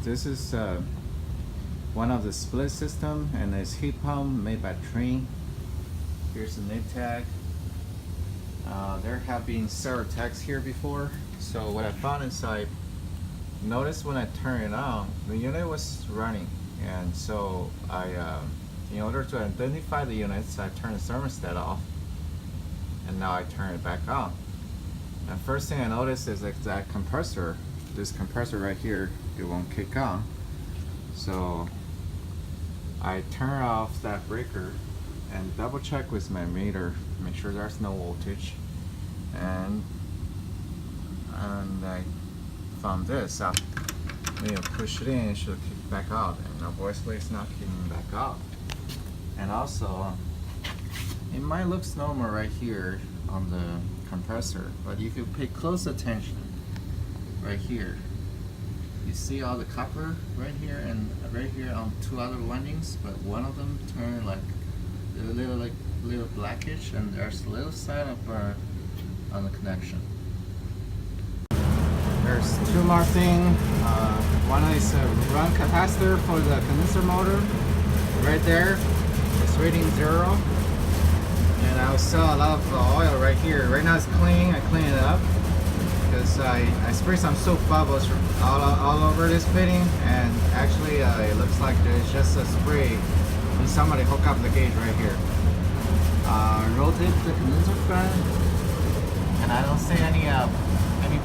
this is one of the split system, and it's heat pump made by Train. Here's the nib tag. There have been several tags here before. So what I found is I noticed when I turned it on, the unit was running, and so in order to identify the units, I turned the thermostat off, and now I turn it back on. And first thing I noticed is that compressor, this compressor right here, it won't kick on. So I turn off that breaker and double check with my meter, make sure there's no voltage, and I found this out. When you push it in, it should kick back out, and obviously it's not kicking back out. And also, it might look normal right here on the compressor, but if you pay close attention right here, you see all the copper right here and right here on two other windings, but one of them turned like a little blackish, and there's a little sign of burn on the connection. There's two more things. One is a run capacitor for the condenser motor. Right there, it's reading 0. And I saw a lot of oil right here. Right now it's clean. I clean it up because I sprayed some soap bubbles all over this fitting, and actually it looks like there's just a spray when somebody hook up the gauge right here. Rotate the condenser fan, and I don't see any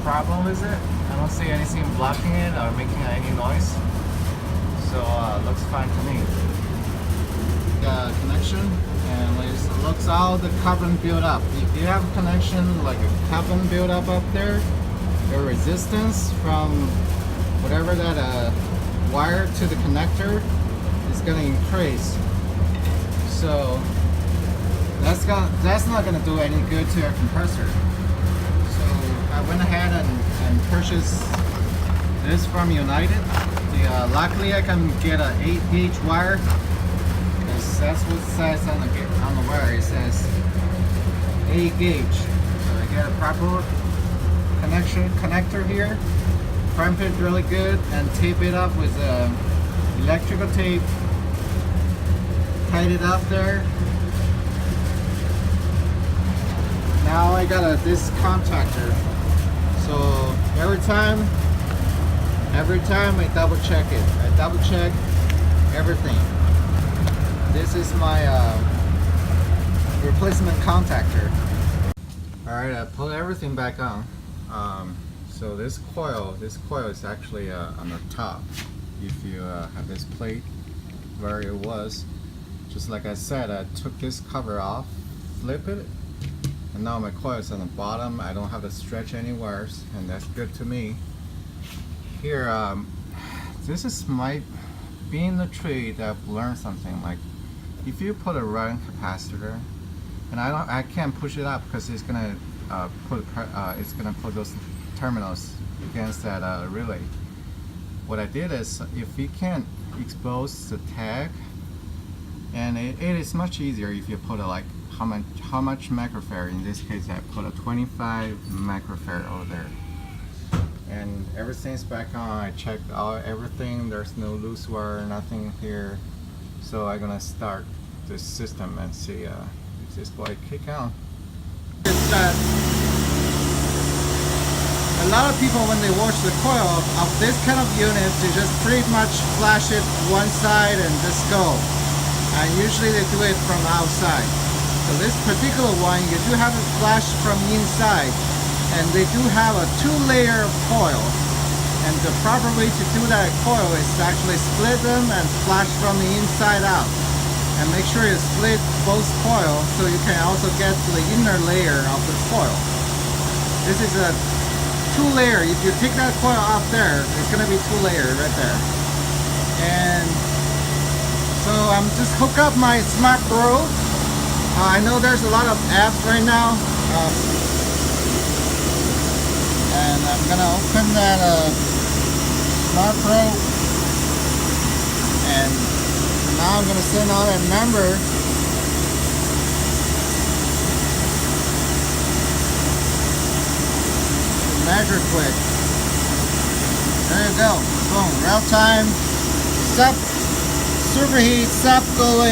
problem with it. I don't see anything blocking it or making any noise, so looks fine to me. The connection, and it looks all the carbon build up. If you have a connection like a carbon build up there, the resistance from whatever that wire to the connector is going to increase. So that's not going to do any good to your compressor. So I went ahead and purchased this from United. Luckily I can get an 8-gauge wire. That's what it says on the wire. It says 8 gauge. So I get a proper connector here. Crimp it really good and tape it up with electrical tape. Tight it up there. Now I got this contactor. So every time I double check it. I double check everything. This is my replacement contactor. Alright, I put everything back on. So this coil is actually on the top. If you have this plate where it was, just like I said, I took this cover off, flip it, and now my coil is on the bottom. I don't have to stretch any wires, and that's good to me. Here, this is being the trade that I've learned something. Like, if you put a run capacitor, and I can't push it up because it's gonna put those terminals against that relay. What I did is, if you can't expose the tag, and it is much easier if you put like how much microfarad. In this case, I put a 25 microfarad over there, and everything's back on. I checked everything. There's no loose wire, nothing here. So I'm gonna start this system and see if this boy kick on. It's that a lot of people, when they wash the coil of this kind of unit, they just pretty much flash it one side and just go. And usually they do it from outside. So this particular one, you do have it flash from inside, and they do have a 2-layer coil. And the proper way to do that coil is to actually split them and flash from the inside out. And make sure you split both coils so you can also get to the inner layer of the coil. This is a 2-layer. If you take that coil off there, it's going to be 2-layer right there. And so I'm just hook up my Smart Pro. I know there's a lot of apps right now. And I'm going to open that Smart Pro, and now I'm going to send out a number. Measure quick. There you go. Boom, real time. Stop superheat, stop cooling.